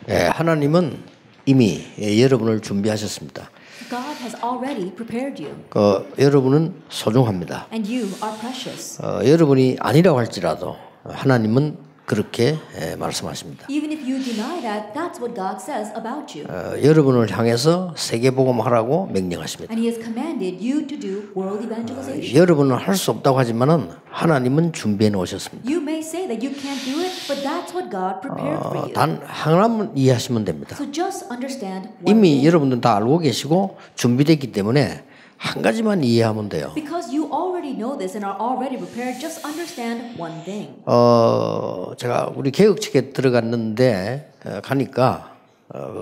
하나님은 이미 여러분을 준비하셨습니다. God has already prepared you. 여러분은 소중합니다. And you are precious. 여러분이 아니라고 할지라도 하나님은 그렇게 말씀하십니다. Even if you deny that, that's what God says about you. 여러분을 향해서 세계복음하라고 명령하십니다. And He has commanded you to do world evangelization. 여러분은 할 수 없다고 하지만은 하나님은 준비해 놓으셨습니다. You may say that you can't do it, but that's what God prepared for you. 단 하나만 이해하시면 됩니다. So just understand one 이미 thing. 여러분들은 다 알고 계시고 준비됐기 때문에 한 가지만 이해하면 돼요. Because you already know this and are already prepared, just understand one thing. 제가 우리 개혁측에 들어갔는데 가니까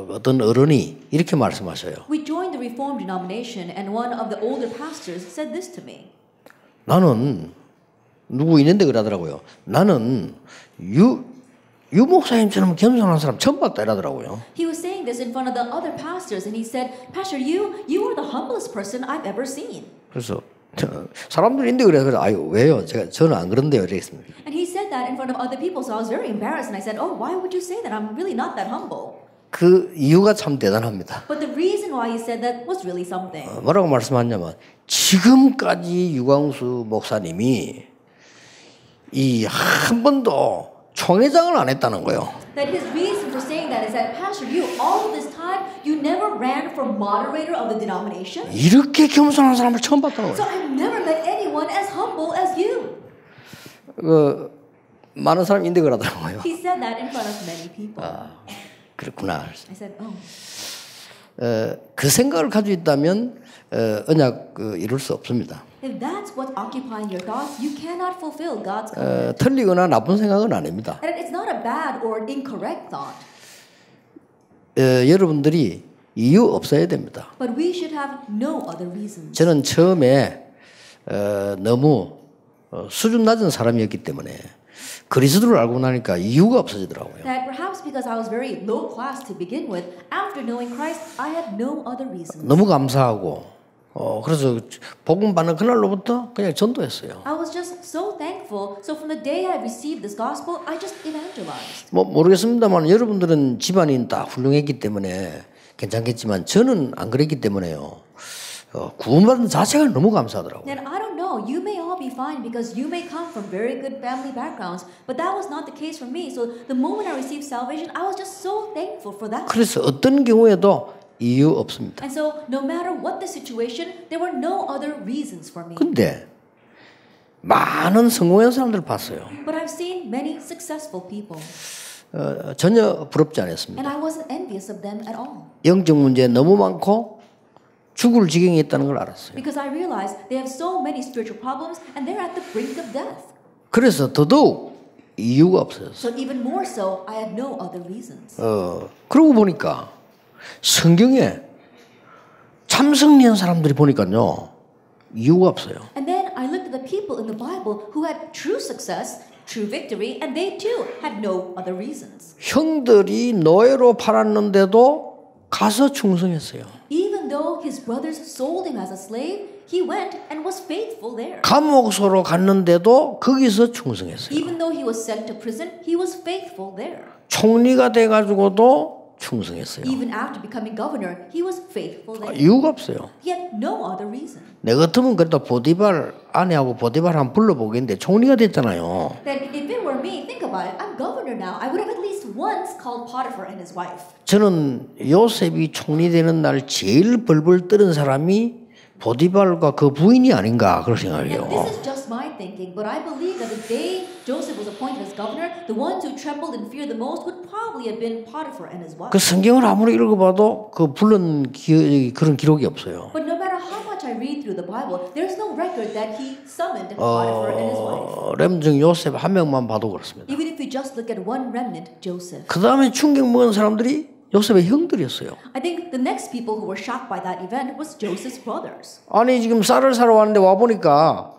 어떤 어른이 이렇게 말씀하셔요. We joined the Reformed denomination, and one of the older pastors said this to me. 나는 누구 있는데 그러더라고요. 나는 유 목사님처럼 겸손한 사람 처음 봤다 이러더라고요. He was saying this in front of the other pastors, and he said, "Pastor, you are the humblest person I've ever seen." 그래서 사람들이 있는데 그래서 아유 왜요? 저는 안 그런데요. 이랬습니다. And he said that in front of other people, so I was very embarrassed, and I said, "Oh, why would you say that? I'm really not that humble." 그 이유가 참 대단합니다. But the reason why he said that was really something. 뭐라고 말씀하냐면 지금까지 유광수 목사님이 이 한 번도 총회장을 안 했다는 거예요. That his reason for saying that is that, Pastor, you all this time you never ran for moderator of the denomination. 이렇게 겸손한 사람을 처음 봤다는 So 거예요. I've never met anyone as humble as you. 많은 사람이 인데 그러더라고요. He said that in front of many people. 그렇구나. I said, oh. 그 생각을 가지고 있다면 언약 이룰 수 없습니다. If that's what's occupying your thoughts, you cannot fulfill God's command. 틀리거나 나쁜 생각은 아닙니다. And it's not a bad or incorrect thought. 여러분들이 이유 없어야 됩니다. But we should have no other reasons. 저는 처음에 너무 수준 낮은 사람이었기 때문에 그리스도를 알고 나니까 이유가 없어지더라고요. That perhaps because I was very low class to begin with, after knowing Christ, I had no other reasons. 너무 감사하고 그래서 복음 받는 그날로부터 그냥 전도했어요. I was just so thankful. So from the day I received this gospel, I just evangelized. 모르겠습니다만 여러분들은 집안이 다 훌륭했기 때문에 괜찮겠지만 저는 안 그랬기 때문에요. 구원받은 자체가 너무 감사하더라고요. And I don't know, you may all be fine because you may come from very good family backgrounds, but that was not the case for me. So the moment I received salvation, I was just so thankful for that. 그래서 어떤 경우에도 이유 없습니다. And so no matter what the situation, there were no other reasons for me. 근데 많은 성공한 사람들 봤어요. But I've seen many successful people. 전혀 부럽지 않았습니다. And I wasn't envious of them at all. 영적 문제 너무 많고 죽을 지경에 있다는 걸 알았어요. Because I realized they have so many spiritual problems and they're at the brink of death. 그래서 더더욱 이유가 없어졌어요. So even more so, I had no other reasons. 그러고 보니까 성경에 참승리한 사람들이 보니까요 이유가 없어요. And then I looked at the people in the Bible who had true success, true victory, and they too had no other reasons. 형들이 노예로 팔았는데도 가서 충성했어요. Even though his brothers sold him as a slave, he went and was faithful there. 감옥소로 갔는데도 거기서 충성했어요. Even though he was sent to prison, he was faithful there. 총리가 돼가지고도 충성했어요. Even after becoming governor, he was faithful there. 이유가 없어요. He had no other reason. 내 같으면 그래도 보디발 아내하고 보디발 한번 불러보겠는데 총리가 됐잖아요. Then if it were me, think about it. I'm governor now. I would have at least once called Potiphar and his wife. 저는 요셉이 총리 되는 날 제일 벌벌 떠는 사람이 보디발과 그 부인이 아닌가 그런 생각이에요. And this is just my thinking, but I believe that the day Joseph was appointed as governor, the ones who trembled and feared the most would probably have been Potiphar and his wife. 그 성경을 아무리 읽어봐도 그 부른 그런 기록이 없어요. But no matter how much I read through the Bible, there's no record that he summoned Potiphar and his wife. 렘중 요셉 한 명만 봐도 그렇습니다. Even if we just look at one remnant, Joseph. 그 다음에 충격 먹은 사람들이 요셉의 형들이었어요. I think the next people who were shocked by that event was Joseph's brothers. 아니 지금 쌀을 사러 왔는데 와 보니까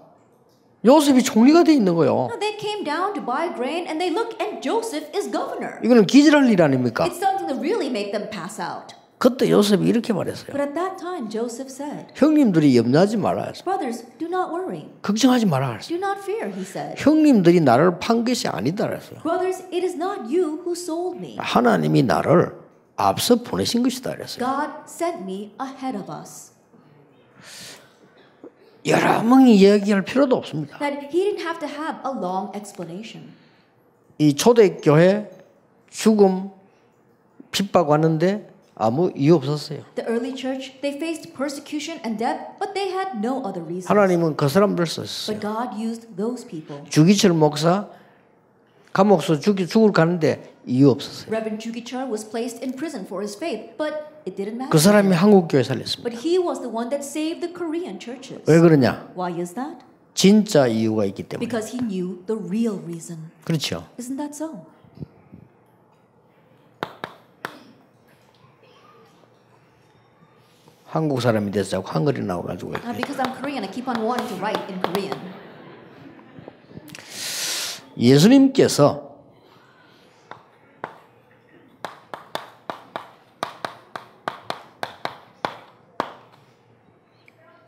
요셉이 총리가 돼 있는 거예요. They came down to buy grain and they look and Joseph is governor. 이거는 기절할 일 아닙니까? It's something to really make them pass out. 그때 요셉이 이렇게 말했어요. But at that time, Joseph said, 형님들이 염려하지 말아요. brothers, do not worry. 걱정하지 말아요. Do not fear, he said. 형님들이 나를 판 것이 아니다 그랬어요. Brothers, it is not you who sold me. 하나님이 나를 앞서 보내신 것이다 그랬어요. God sent me ahead of us. 여러 명이 이야기할 필요도 없습니다. That he didn't have to have a long explanation. 이 초대교회 죽음 핍박 왔는데 아무 이유 없었어요. The early church, they faced persecution and death, but they had no other reason. 하나님은 그 사람들 썼어요. But God used those people. 주기철 목사 감옥서 죽을 가는데 이유 없었어요. Reverend Jugichar was placed in prison for his faith, but it didn't matter. 그 사람이 한국 교회 살렸습니다. But he was the one that saved the Korean churches. 왜 그러냐? Why is that? 진짜 이유가 있기 때문에. Because he knew the real reason. 그렇죠. Isn't that so? 한국 사람이 돼서 자꾸 한글이 나와가지고. Because I'm Korean, I keep on wanting to write in Korean. 예수님께서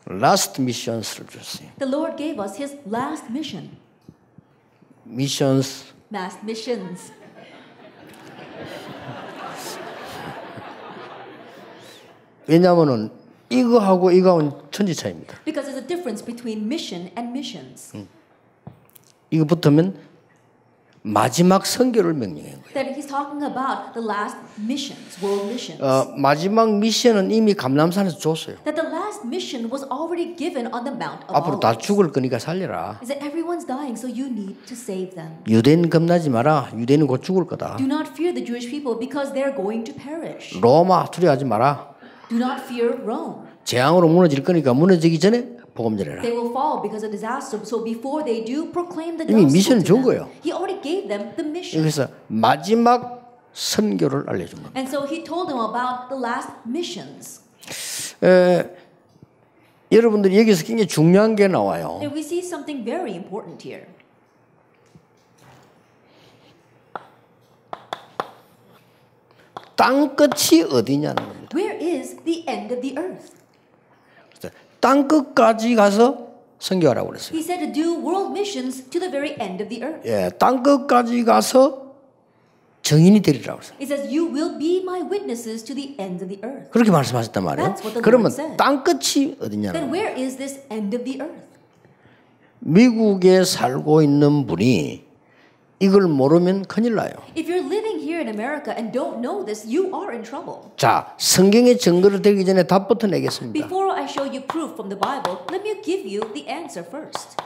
라스트 미션스를 줬어요. The Lord gave us His last mission. 미션스 Last missions. 왜냐하면은 이거하고 이거하고는 천지 차이입니다. Because there's a difference between mission and missions. 이거 붙으면 마지막 선교를 명령한 거예요. That He's talking about the last missions, world missions. 마지막 미션은 이미 감람산에서 줬어요. That the last mission was already given on the Mount of 앞으로 다 Olives. 죽을 거니까 살려라. Is that everyone's dying, so you need to save them. 유대인 겁나지 마라. 유대인은 곧 죽을 거다. Do not fear the Jewish people because they're going to perish. 로마 두려워하지 마라. Do not fear Rome. 재앙으로 무너질 거니까 무너지기 전에 복음 전해라. They will fall because of disaster. So before they do, proclaim the 이미 gospel 미션을 to 준 them. 거예요. He already gave them the mission. 여기서 마지막 선교를 알려준 겁니다. And so he told them about the last missions. 여러분들이 여기서 굉장히 중요한 게 나와요. And we see something very important here. 땅 끝이 어디냐는 겁니다. Where is the end of the earth? 땅 끝까지 가서 선교하라고 그랬어요. He said to do world missions to the very end of the earth. 예, 땅 끝까지 가서 증인이 되리라고 그랬어요. He says, you will be my witnesses to the end of the earth. 그렇게 말씀하셨단 말이에요. That's what the 그러면 Lord said. 땅 끝이 어디냐는 Then 거예요. where is this end of the earth? 미국에 살고 있는 분이 이걸 모르면 큰일 나요. If you're living here in America and don't know this, you are in trouble. 자, 성경의 증거를 드리기 전에 답부터 내겠습니다. Before I show you proof from the Bible, let me give you the answer first.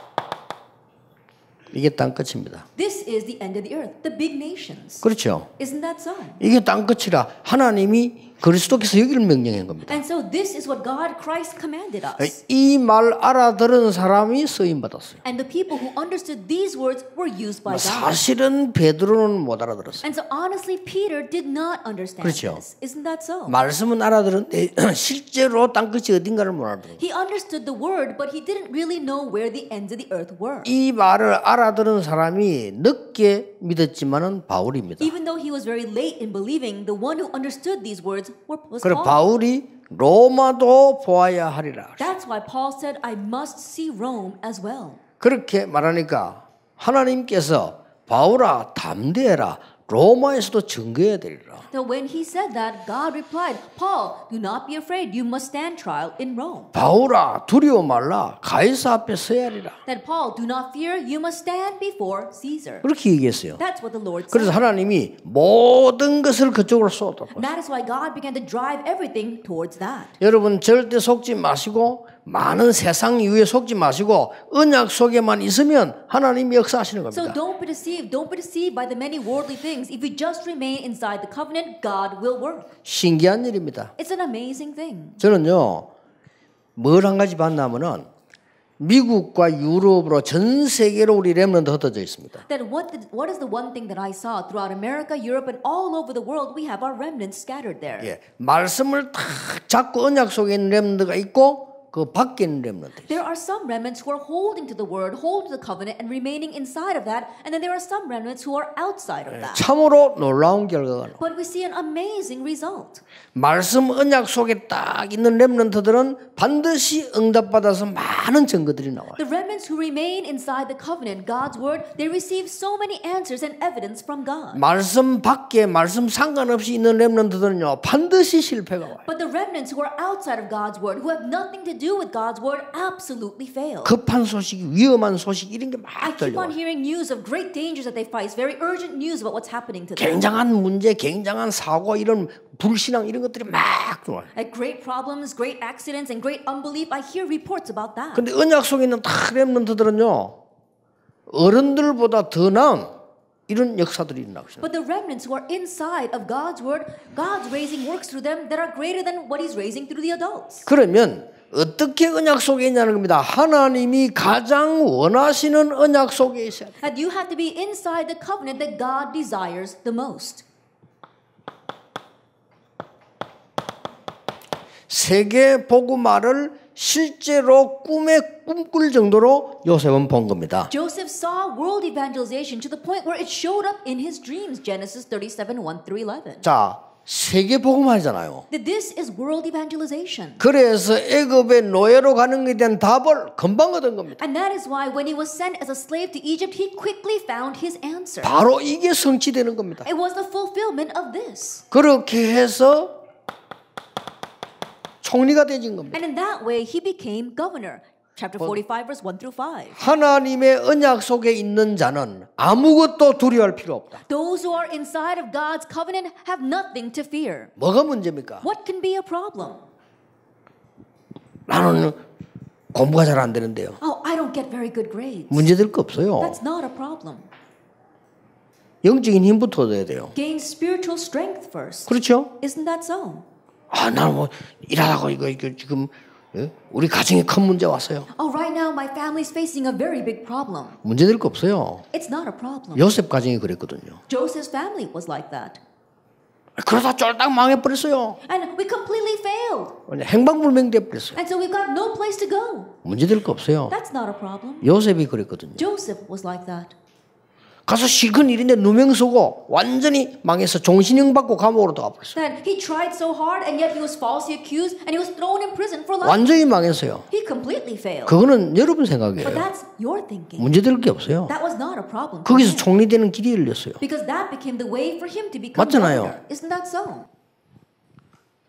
이게 땅 끝입니다. This is the end of the earth, the big nations. 그렇죠. Isn't that so? 이게 땅 끝이라 하나님이 그리스도께서 여기를 명령한 겁니다. And so this is what God, Christ commanded us. 이 말 알아들은 사람이 쓰임 받았어요. And the people who understood these words were used by God. 사실은 베드로는 못 알아들었어요. And so honestly, Peter did not understand 그렇죠. this. Isn't that so? 말씀은 알아들었는데 실제로 땅 끝이 어딘가를 못 알아들어요. He understood the word, but he didn't really know where the ends of the earth were. 이 말을 알아들은 사람이 늦게 믿었지만은 바울입니다. Even though he was very late in believing, the one who understood these words was 그래 Paul. 바울이 로마도 보아야 하리라. That's why Paul said, I must see Rome as well. 그렇게 말하니까 하나님께서 바울아 담대해라. 로마에서도 증거해야 되리라. So when he said that, God replied, Paul, do not be afraid. You must stand trial in Rome. 바울아 두려워 말라. 가이사 앞에 서야 하리라. That Paul, do not fear. You must stand before Caesar. 그렇게 얘기했어요. That's what the Lord 그래서 said. 하나님이 모든 것을 그쪽으로 쏟았다. And that is why God began to drive everything towards that. 여러분 절대 속지 마시고 많은 세상 이유에 속지 마시고 언약 속에만 있으면 하나님이 역사하시는 So 겁니다. don't be deceived. Don't be deceived by the many worldly things. If you just remain inside the covenant, God will work. 신기한 일입니다. It's an amazing thing. 저는요 뭘 한 가지 봤냐면은 미국과 유럽으로 전 세계로 우리 렘넌트 흩어져 있습니다. That what is the one thing that I saw throughout America, Europe, and all over the world? We have our remnants scattered there. 예, 말씀을 탁 잡고 언약 속에 있는 렘넌트가 있고 그 밖에 있는 렘넌트. There are some remnants who are holding to the word, holding to the covenant, and remaining inside of that. And then there are some remnants who are outside of that. 참으로 놀라운 결과가 나와. But we see an amazing result. 말씀 언약 속에 딱 있는 렘넌트들은 반드시 응답받아서 많은 증거들이 나와요. The remnants who remain inside the covenant, God's word, they receive so many answers and evidence from God. 말씀 밖에 말씀 상관없이 있는 렘넌트들은요 반드시 실패가 와요. But the remnants who are outside of God's word, who have nothing to do with God's word, absolutely fail. 급한 소식, 위험한 소식 이런 게 I 막 keep on 들려와요. hearing news of great dangers that they face, very urgent news about what's happening to them. 굉장한 문제, 굉장한 사고 이런 불신앙 이런 것들이 막 들어와요. Like great problems, great accidents, and great unbelief, I hear reports about that. 근데 언약 속에 있는 다 렘넌트들은요 어른들보다 더 나은 이런 역사들이 일어나고 있어요. But the remnants who are inside of God's word, God's raising works through them that are greater than what He's raising through the adults. 그러면 어떻게 언약 속에 있냐는 겁니다. 하나님이 가장 원하시는 언약 속에 있어야 돼요. And you have to be inside the covenant that God desires the most. 세계 복음화를 실제로 꿈에 꿈꿀 정도로 요셉은 본 겁니다. Joseph saw world evangelization to the point where it showed up in his dreams, Genesis 37:1-11. 자, 세계 복음화잖아요. That this is world evangelization. 그래서 애굽의 노예로 가는 것에 대한 답을 금방 얻은 겁니다. And that is why when he was sent as a slave to Egypt, he quickly found his answer. 바로 이게 성취되는 겁니다. It was the fulfillment of this. 그렇게 해서 총리가 되진 겁니다. And in that way, he became governor. Chapter 45, verse 1-5. 하나님의 언약 속에 있는 자는 아무것도 두려워할 필요 없다. Those who are inside of God's covenant have nothing to fear. 뭐가 문제입니까? What can be a problem? 나는 공부가 잘 안 되는데요. Oh, I don't get very good grades. 문제될 거 없어요. That's not a problem. 영적인 힘부터 얻어야 돼요. Gain spiritual strength first. 그렇죠? Isn't that so? 아, 나는 뭐 일하다가 이거 지금 우리 가정에 큰 문제 왔어요. Oh, right now my family's facing a very big problem. 문제될 거 없어요. It's not a problem. 요셉 가정이 그랬거든요. Joseph's family was like that. 그러다 쫄딱 망해버렸어요. And we completely failed. 행방불명돼 버렸어요. And so we've got no place to go. 문제될 거 없어요. That's not a problem. 요셉이 그랬거든요. Joseph was like that. 가서 실컷 일인데 누명 쓰고 완전히 망해서 종신형 받고 감옥으로 들어가버렸어요. That he tried so hard and yet he was falsely accused and he was thrown in prison for life. 완전히 망했어요. He completely failed. 그거는 여러분 But 생각이에요. that's your thinking. 문제될 게 없어요. That was not a problem. for 거기서 him. 총리되는 길이 열렸어요. Because that became the way for him to become 맞잖아요. governor. Isn't that so?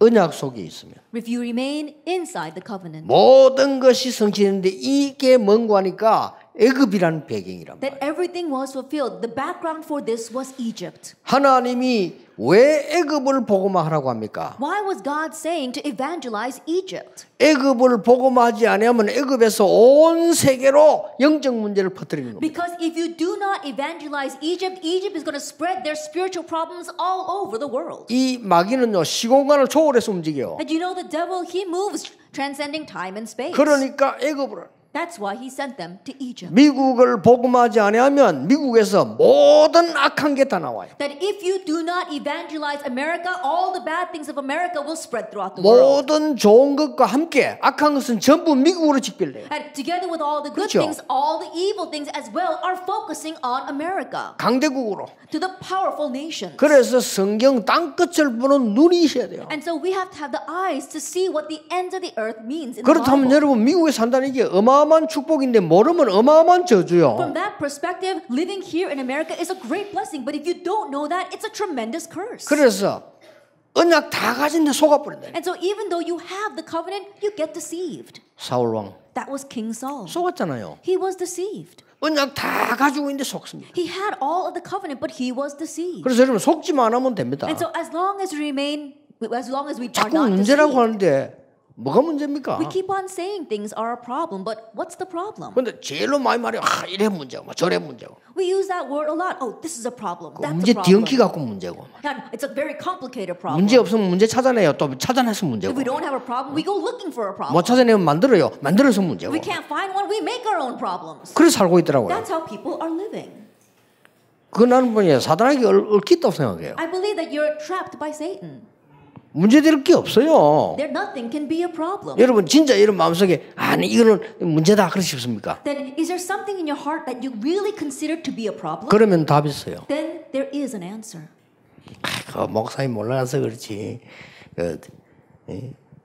언약 속에 있으면 If you remain inside the covenant, 모든 것이 성취되는데 이게 뭔고 하니까 애굽이라는 배경이란 that 말이에요. everything was fulfilled. The background for this was Egypt. 하나님이 왜 애굽을 복음화하라고 합니까? Why was God saying to evangelize Egypt? 애굽을 복음화하지 않으면 애굽에서 온 세계로 영적 문제를 퍼뜨리는 겁니다. Because if you do not evangelize Egypt, Egypt is going to spread their spiritual problems all over the world. 이 마귀는요 시공간을 초월해서 움직여요. And you know the devil, he moves transcending time and space. 그러니까 애굽을 That's why he sent them to Egypt. 미국을 복음하지 않으면 미국에서 모든 악한 게 다 나와요. That if you do not evangelize America, all the bad things of America will spread throughout the world. 모든 좋은 것과 함께 악한 것은 전부 미국으로 직결돼요. And together with all the good 그렇죠. things, all the evil things as well are focusing on America, 강대국으로. to the powerful nations. 그래서 성경 땅끝을 보는 눈이 있어야 돼요. And so we have to have the eyes to see what the ends of the earth means in the 그렇다면 Bible. 여러분 미국에 산다는 게 어마어마한 축복인데 모르면 어마어마한 저주요. From that perspective, living here in America is a great blessing. But if you don't know that, it's a tremendous curse. 그래서 언약 다 가진데 속아버린다. And so even though you have the covenant, you get deceived. 사울 왕 That was King Saul. 속았잖아요. He was deceived. 언약 다 가지고 있는데 속습니다. He had all of the covenant, but he was deceived. 그래서 여러분 속지만 않으면 됩니다. And so as long as we are 자꾸 not 문제라고 deceived, 하는데 뭐가 문제입니까? we keep on saying things are a problem, but what's the problem? 근데 제일로 많이 말해요. 이래 문제고 저래 문제고. We use that word a lot. Oh, this is a problem. That's 문제 a problem. 뒤엉키 갖고 문제고. And it's a very complicated problem. 문제 없으면 문제 찾아내요. 또 찾아내서 문제고. If we don't have a problem, we go looking for a problem. 못 찾아내면 만들어요. 만들어서 문제고. If we can't find one, we make our own problems. 그래서 살고 있더라고요. That's how people are living. 그 나는 뭐냐 사단에게 얽혔다고 생각해요. I believe that you're trapped by Satan. 문제될 게 없어요. There nothing can be a problem. 여러분 진짜 이런 마음속에 아니 이거는 문제다 그러십니까? Then is there something in your heart that you really consider to be a problem? 그러면 답이 있어요. Then there is an answer. 목사님 몰라서 그렇지.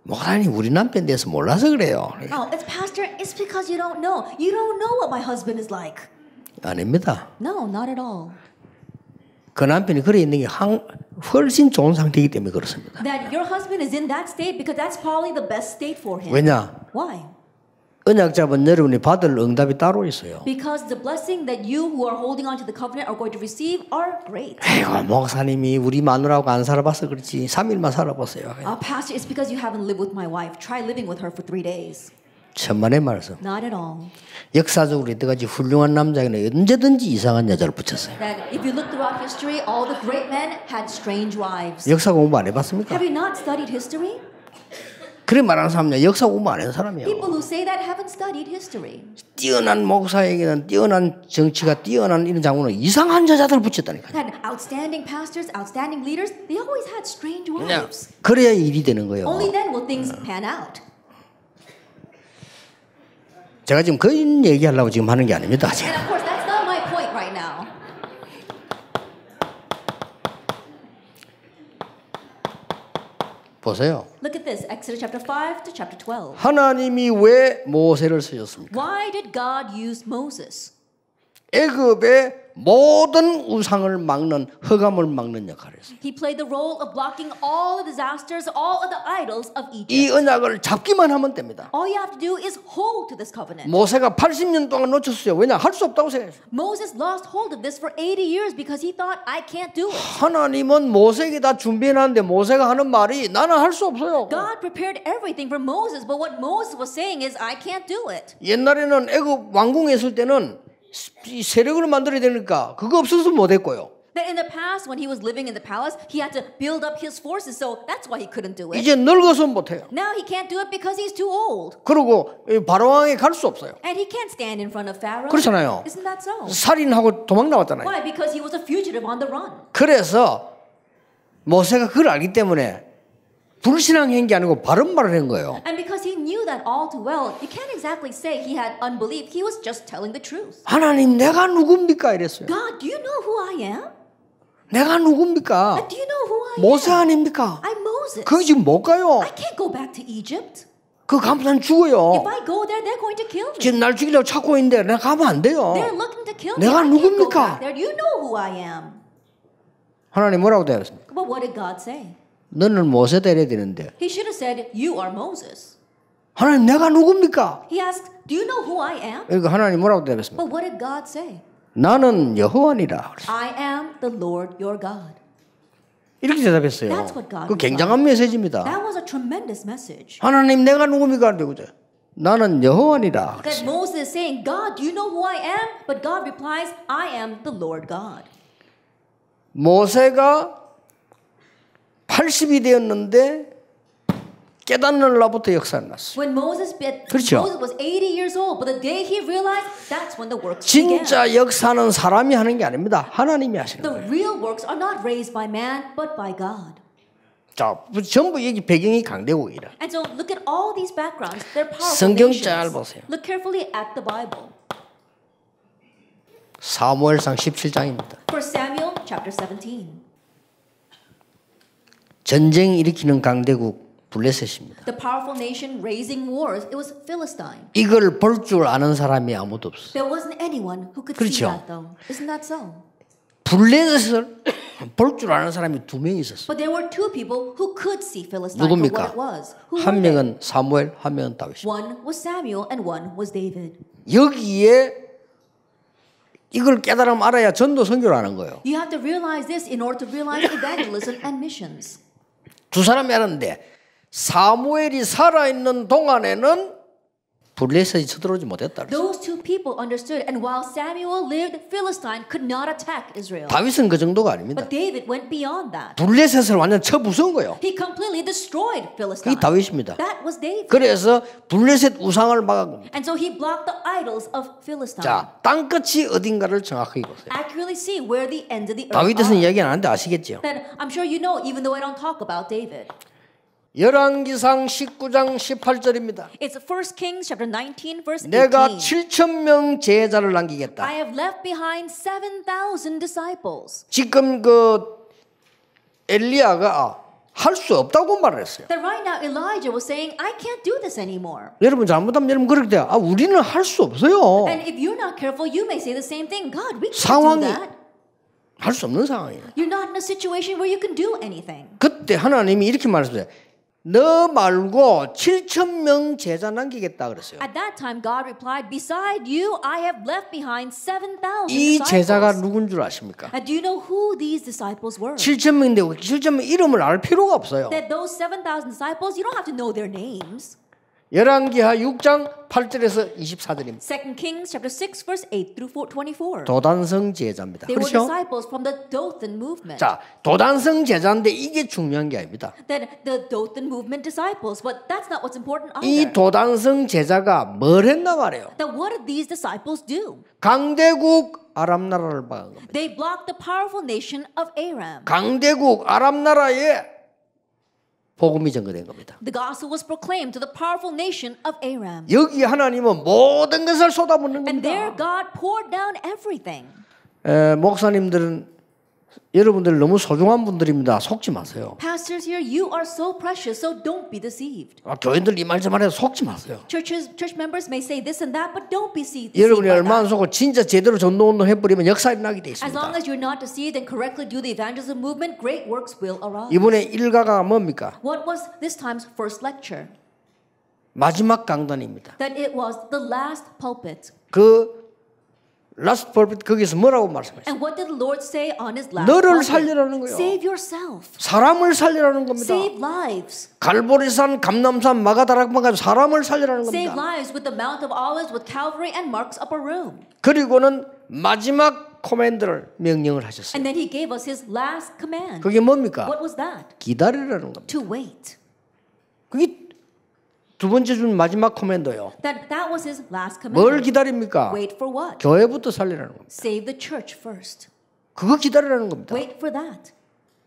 목사님 우리 남편 대해서 몰라서 그래요. Oh, it's pastor. It's because you don't know. You don't know what my husband is like. 아닙니다. No, not at all. 그 남편이 그래 있는 게 훨씬 좋은 상태이기 때문에 그렇습니다. That your husband is in that state because that's probably the best state for him. 왜냐? Why? 언약 잡은 여러분이 받을 응답이 따로 있어요. Because the blessing that you who are holding on to the covenant are going to receive are great. 에이고 목사님이 우리 마누라하고 안 살아봐서 그렇지 3일만 살아봤어요. Pastor, it's because you haven't lived with my wife. Try living with her for 3 days. 천만의 말씀. Not at all. 역사적으로 이때까지 훌륭한 남자에게는 언제든지 이상한 여자를 붙였어요. That if you look throughout history, all the great men had strange wives. 역사 공부 안 해봤습니까? Have you not studied history? 그래 말하는 사람이야 역사 공부 안 한 사람이야. People who say that haven't studied history. 뛰어난 목사에게는 뛰어난 정치가 뛰어난 이런 장군은 이상한 여자들 붙였다니까요. Had outstanding pastors, outstanding leaders, they always had strange 그냥 wives. 그래야 일이 되는 거예요. Only then will things pan out. 제가 지금 그런 얘기하려고 지금 하는 게 아닙니다. And of course, that's not my point right now. 보세요. Look at this, Exodus chapter 5 to chapter 12. 하나님이 왜 모세를 쓰셨습니까? Why did God use Moses? 애굽의 모든 우상을 막는 흑암을 막는 역할을 했어요. He played the role of blocking all the disasters, all of the idols of 이 Egypt. 언약을 잡기만 하면 됩니다. All you have to do is hold to this covenant. 모세가 80년 동안 놓쳤어요. 왜냐? 할 수 없다고 생각했어요. Moses lost hold of this for 80 years because he thought, I can't do it. 하나님은 모세에게 다 준비해놨는데 모세가 하는 말이 나는 할 수 없어요. God prepared everything for Moses, but what Moses was saying is, I can't do it. 옛날에는 애굽 왕궁에 있을 때는 세력을 만들어야 되니까 그거 없어서 못했고요. That in the past, when he was living in the palace, he had to build up his forces, so that's why he couldn't do it. 이제 늙어서 못해요. Now he can't do it because he's too old. 그리고 바로왕에 갈 수 없어요. And he can't stand in front of Pharaoh. 그렇잖아요. Isn't that so? 살인하고 도망 나왔잖아요. Why? Because he was a fugitive on the run. 그래서 모세가 그걸 알기 때문에 불신앙한 게 아니고 바른 말을 한 거예요. And because he knew that all too well, you can't exactly say he had unbelief. He was just telling the truth. 하나님 내가 누굽니까 이랬어요. God, do you know who I am? 내가 누굽니까? Do you know who I am? 모세 아닙니까? I'm Moses. 거기 지금 못 가요. I can't go back to Egypt. 그 가면 죽어요. If I go there, they're going to kill me. 지금 날 죽이려고 찾고 있는데 내가 가면 안 돼요. They're looking to kill me. 내가 I can't go 누굽니까? back there. You know who I am. 하나님 뭐라고 대하셨습니까? But what did God say? 너는 모세 되어야 되는데 He should have said, you are Moses. 하나님 내가 누굽니까? He asked, do you know who I am? 그러니까 하나님 뭐라고 대하셨습니까? But what did God say? 나는 여호와니라. I am the Lord your God. 이렇게 대답했어요. That's what God 그 굉장한 메시지입니다. That was a tremendous message. 하나님 내가 누굽니까? 그죠? 나는 여호와니라. That Moses is saying, God, do you know who I am? But God replies, I am the Lord God. 모세가 80이 되었는데 깨닫는 날부터 역사가 났어요. When Moses 그렇죠. was 80 years old, but the day he realized, that's when the works began. 진짜 역사는 사람이 하는 게 아닙니다. 하나님이 하시는 The 거예요. real works are not raised by man, but by God. 자, 전부 여기 배경이 강대국이라. And so look at all these backgrounds. They're powerful 성경 nations. 잘 보세요. Look carefully at the Bible. 사무엘상 17장입니다. For Samuel chapter 17. 전쟁 일으키는 강대국 블레셋입니다. The powerful nation raising wars, it was Philistine. 이걸 볼 줄 아는 사람이 아무도 없어요. There wasn't anyone who could 그렇죠. see that though. Isn't that so? 블레셋을 볼 줄 아는 사람이 두 명 있었어요. But there were two people who could see Philistine for 누굽니까? what it was. Who 한 were they? 명은 사무엘, 한 명은 다윗. One was Samuel and one was David. 여기에 이걸 깨달으면 알아야 전도 선교를 하는 거예요. You have to realize this in order to realize evangelism and missions. 두 사람이 하는데 사무엘이 살아있는 동안에는 블레셋이 쳐들어오지 못했다. Those two people understood, and while Samuel lived, Philistine could not attack Israel. 다윗은 그 정도가 아닙니다. But David went beyond that. 블레셋을 완전 쳐부순 거예요. He completely destroyed Philistine. 그게 다윗입니다. That was David. 그래서 블레셋 우상을 막은 겁니다. And so he blocked the idols of Philistine. 자, 땅끝이 어딘가를 정확하게 보세요. Accurately see where the ends of the earth 다윗에서는 are. 이야기 안 하는데 아시겠죠? Then I'm sure you know, even though I don't talk about David. 열왕기상 19장 18절입니다. It's 1 Kings chapter 19 verse 18. 내가 7,000명 제자를 남기겠다. I have left behind 7,000 disciples. 지금 그 엘리야가 할 수 없다고 말을 했어요. That right now Elijah was saying, I can't do this anymore. 여러분 잘못하면 여러분 그렇게 돼요. 우리는 할 수 없어요. And if you're not careful, you may say the same thing. God, we can't 상황이 do that. 할 수 없는 상황이에요. You're not in a situation where you can do anything. 그때 하나님이 이렇게 말했어요. 너 말고 7,000명 제자 남기겠다 그랬어요. At that time, God replied, beside you, I have left behind 7,000 이 제자가 disciples. 누군 줄 아십니까? And do you know who these disciples were? 7,000명인데 7,000명 이름을 알 필요가 없어요. That those 7,000 disciples, you don't have to know their names. 열왕기하 6장 8절에서 24절입니다. 2 Kings chapter 6 verse 8 through 24. 도단성 제자입니다. They were 그렇죠? disciples from the Dothan movement. 자, 도단성 제자인데 이게 중요한 게 아닙니다. That the Dothan movement disciples, but that's not what's important 이 either. 도단성 제자가 뭘 했나 말이에요. That what did these disciples do? 강대국 아람 나라를 박은 겁니다. They blocked the powerful nation of Aram. 강대국 아람 나라에 복음이 전거된 겁니다. The gospel was proclaimed to the powerful nation of Aram. 여기 하나님은 모든 것을 쏟아붓는 And there 겁니다. God poured down everything. 목사님들은 여러분들 너무 소중한 분들입니다. 속지 마세요. Pastors here, you are so precious, so don't be deceived. 교인들 이 말 저 말해서 속지 마세요. Church members may say this and that, but don't be deceived. 여러분이 by 얼마나 that. 속고 진짜 제대로 전도운동 해버리면 역사 일어나게 돼 As long 있습니다. as you're not deceived and correctly do the evangelism movement, great works will arise. 이번에 일가가 뭡니까? What was this time's first lecture? 마지막 강단입니다. That it was the last pulpit. 그 라스트 폴핏 거기서 뭐라고 말씀하셨어요? And what did the Lord say on his last 너를 pulpit? 살리라는 거예요. Save yourself. 사람을 살리라는 겁니다. Save lives. 갈보리산, 감남산, 마가다락방 가지고 사람을 살리라는 Save 겁니다. lives with the Mount of Olives, with Calvary and Mark's upper room. 그리고는 마지막 코맨드를 명령을 하셨어요. And then he gave us his last command. 그게 뭡니까? What was that? 기다리라는 겁니다. To wait. 그게 두 번째 준 마지막 코맨도요. That was his last 뭘 command. 기다립니까? Wait for what? 교회부터 살리라는 겁니다. Save the church first. 그거 기다리라는 겁니다. Wait for that.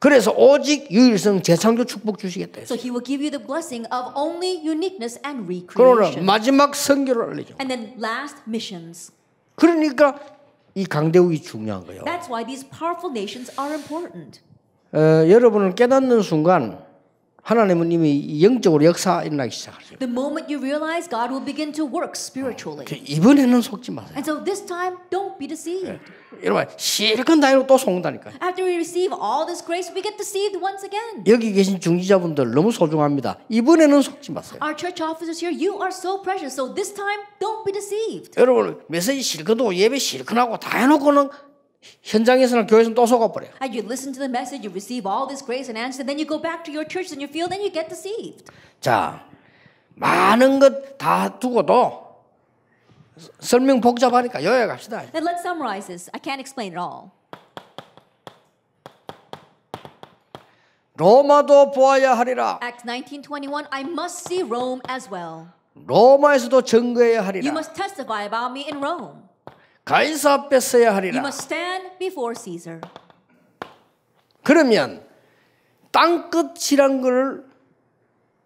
그래서 오직 유일성 재창조 축복 주시겠다 So 했어요. he will give you the blessing of only uniqueness and 그러나 recreation. 마지막 선교를 알리죠. And then last missions. 그러니까 이 강대국이 중요한 거예요. That's why these powerful nations are important. 여러분을 깨닫는 순간 하나님은 이미 영적으로 역사 일어나기 시작하죠. The moment you realize God will begin to work spiritually. 이번에는 속지 마세요. And so this time, don't be deceived. 여러분 실컷 다니고 또 속는다니까요. After we receive all this grace, we get deceived once again. 여기 계신 중지자분들 너무 소중합니다. 이번에는 속지 마세요. Our church officers here, you are so precious. So this time, don't be deceived. 여러분 메시지 실컷 하고 예배 실컷 하고 다 해놓고는 현장에서는 교회에서는 또 속아버려요. And you listen to the message, you receive all this grace and answer, then you go back to your church and your field, and you get deceived. 자, 많은 것 다 두고도 설명 복잡하니까 요약합시다. Then let's summarize this. I can't explain it all. 로마도 보아야 하리라. Acts 19:21, I must see Rome as well. 로마에서도 증거해야 You 하리라. must testify about me in Rome. 가이사 앞에 서야 You 하리라. must stand before Caesar. 그러면 땅끝이란 걸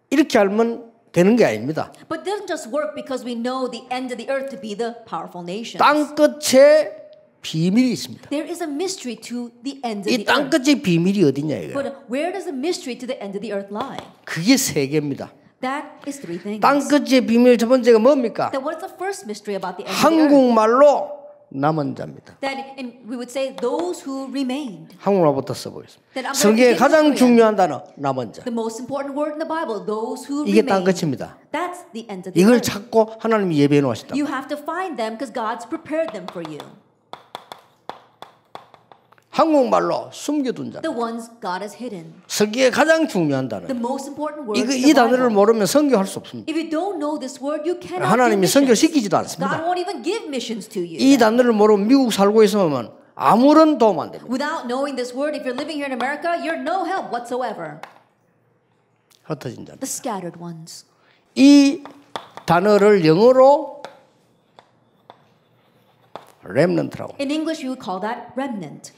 이렇게 알면 되는 게 아닙니다. But it doesn't just work because we know the end of the earth to be the powerful nations. 땅끝에 비밀이 있습니다. There is a mystery to the end of 이 the earth. 땅끝의 비밀이 어디냐 이거예요. But where does the mystery to the end of the earth lie? 그게 세 개입니다. That is three things. 땅끝의 비밀 첫 번째가 뭡니까? Then what's the first mystery about the end of the earth? 한국말로 남은 자입니다. That we would say those who remained. 한국말부터 써보겠습니다. Then I'm going to 성경의 begin 가장 with Korean. 중요한 단어 남은 자. The most important word in the Bible, those who 이게 remain. 땅끝입니다. That's the end of the 이걸 earth. 찾고 하나님이 예배해 놓으셨다. You have to find them because God's prepared them for you. 한국말로 숨겨둔 자. The ones God has hidden. 성경의 가장 중요한 단어. The most important word 이거 in 이 the 단어를 Bible. 모르면 선교할 수 없습니다. If you don't know this word, you cannot 하나님이 do 선교 missions. 시키지도 God 않습니다. won't even give missions to you. 이 단어를 모르면 미국 살고 있으면 아무런 도움 안 됩니다. Without knowing this word, if you're living here in America, you're no help whatsoever. 흩어진 자. The scattered ones. 이 단어를 영어로 렘넌트라고. In English, you would call that remnant.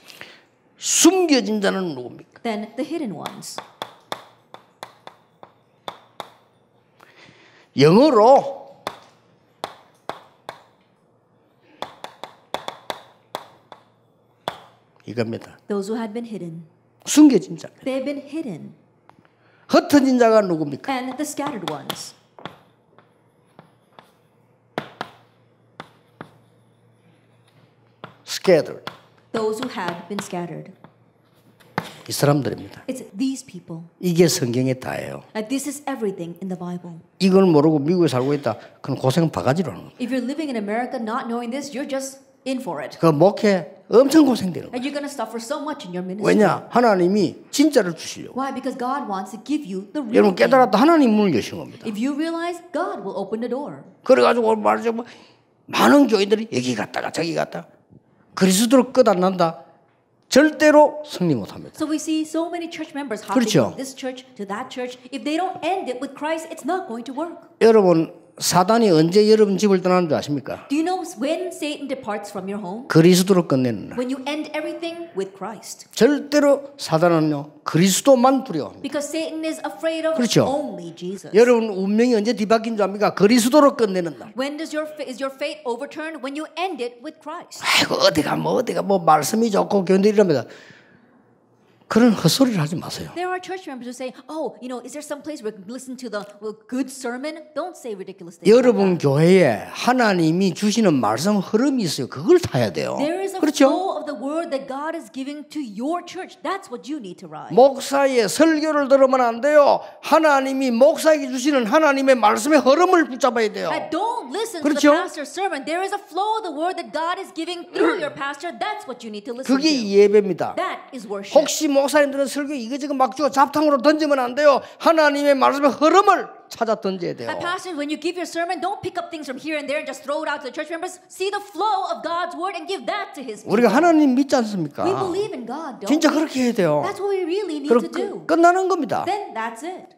숨겨진 자는 누굽니까? Then the hidden ones. 영어로 이겁니다. Those who had been hidden. 숨겨진 자. They have been hidden. 흩어진 자가 누굽니까? And the scattered ones. Scattered. Those who had been scattered. 이 사람들입니다. It's these people. 이게 성경의 다예요. And this is everything in the Bible. 이걸 모르고 미국에 살고 있다. 그건 고생 바가지로 하는 거예요. If you're living in America not knowing this, you're just in for it. 그 목회 엄청 고생되는 거예요. And you're going to suffer so much in your ministry. 왜냐? 하나님이 진짜를 주시려고. Why? Because God wants to give you the real 여러분 thing. 깨달았다 하나님 문을 여신 겁니다. If you realize, God will open the door. 그래가지고 말하자면 많은 교회들이 여기 갔다가 저기 갔다 그리스도로 끝 안 난다. 절대로 승리 못합니다. So we see so many church members hopping 그렇죠. from this church to that church. If they don't end it with Christ, it's not going to work. 여러분 사단이 언제 여러분 집을 떠나는 줄 아십니까? Do you know when Satan departs from your home? 그리스도로 끝내는 날. When you end everything with Christ. 절대로 사단은요 그리스도만 두려워합니다. Because Satan is afraid of 그렇죠. only Jesus. 여러분 운명이 언제 뒤바뀐 줄 압니까? 그리스도로 끝내는 날. When does is your fate overturned? When you end it with Christ. 아이고 어디가 뭐 말씀이 좋고 교인들이 이럽니다. 그런 헛소리를 하지 마세요. There are church members who say, "Oh, you know, is there some place where we can listen to the good sermon?" Don't say ridiculous things. 여러분 교회에 하나님이 주시는 말씀 흐름이 있어요. 그걸 타야 돼요. There is a 그렇죠? flow of the word that God is giving to your church. That's what you need to ride. 목사의 설교를 들으면 안 돼요. 하나님이 목사에게 주시는 하나님의 말씀의 흐름을 붙잡아야 돼요. Don't listen 그렇죠? to the pastor's sermon. There is a flow of the word that God is giving through your pastor. That's what you need to listen 그게 to. 예배입니다. That is worship. 혹시 목사님들은 설교 이거저거 막 주고 잡탕으로 던지면 안 돼요. 하나님의 말씀의 흐름을 찾아 던져야 돼요. Pastor, when you give your sermon, don't pick up things from here and there and just throw it out to the church members. See the flow of God's word and give that to His people. 우리가 하나님 믿지 않습니까? We believe in God, don't 진짜 we? 그렇게 해야 돼요. That's what we really need to do. 끝나는 겁니다. Then that's it.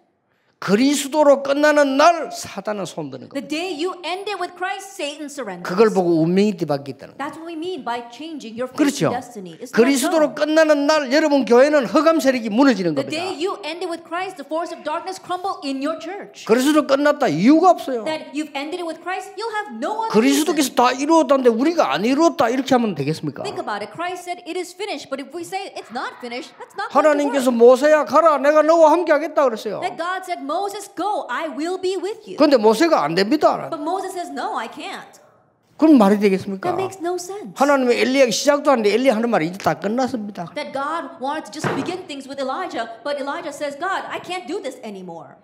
그리스도로 끝나는 날 사단은 손드는 The 겁니다. day you end it with Christ, Satan surrenders. 그걸 보고 운명이 뒤바뀌었다는 거예요. That's what we mean by changing your fate 그렇죠. and destiny. It's not 그리스도로 so. 끝나는 날 여러분 교회는 흑암 세력이 무너지는 The 겁니다. day you end it with Christ, the force of darkness crumble in your church. 그리스도로 끝났다 이유가 없어요. That you've ended it with Christ, you'll have no other reason. 그리스도께서 다 이루었다는데 우리가 안 이루었다 이렇게 하면 되겠습니까? Think about it. Christ said it is finished, but if we say it's not finished, that's not going to 하나님께서 work. 모세야 가라 내가 너와 함께 하겠다 그랬어요. That God said, Moses, go, I will be with you. 그런데 모세가 안 됩니다. But Moses says, no, I can't. 그럼 말이 되겠습니까? That makes no sense. 하나님의 엘리야가 시작도 하는데 엘리야 하는 말이 이제 다 끝났습니다. That God wanted to just begin things with Elijah, but Elijah says, God, I can't do this anymore.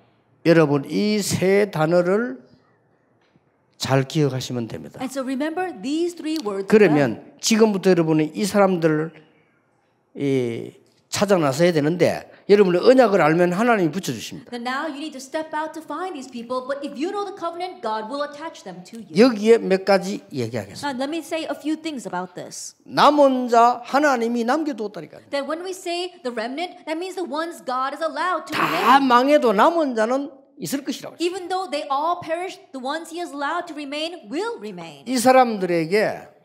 여러분 이 세 단어를 잘 기억하시면 됩니다. And so remember these three words. 그러면 지금부터 여러분이 이 사람들을 찾아 나서야 되는데 여러분이 언약을 알면 하나님이 붙여주십니다. Then now you need to step out to find these people, but if you know the covenant, God will attach them to you. 여기에 몇 가지 얘기하겠습니다. Now let me say a few things about this. 남은 자 하나님이 남겨두었다니까요. That when we say the remnant, that means the ones God is allowed to 다 remain. 망해도 남은 자는 있을 것이라고. Even though they all perish, the ones He has allowed to remain will remain. 이 사람들에게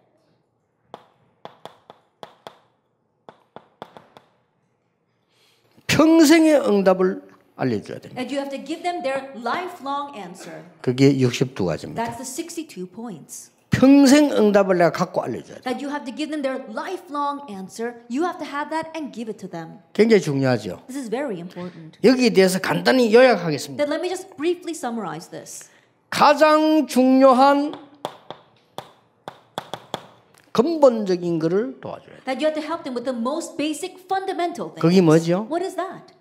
평생의 응답을 알려줘야 됩니다. And you have to give them their lifelong answer. 그게 62가지입니다. That's the 62 points. 평생 응답을 내가 갖고 알려줘야 돼. That you have to give them their lifelong answer. You have to have that and give it to them. 굉장히 중요하죠. This is very important. 여기에 대해서 간단히 요약하겠습니다. Then let me just briefly summarize this. 가장 중요한 근본적인 것을 도와줘야 돼. That you have to help them with the most basic fundamental things. 그게 뭐죠? What is that?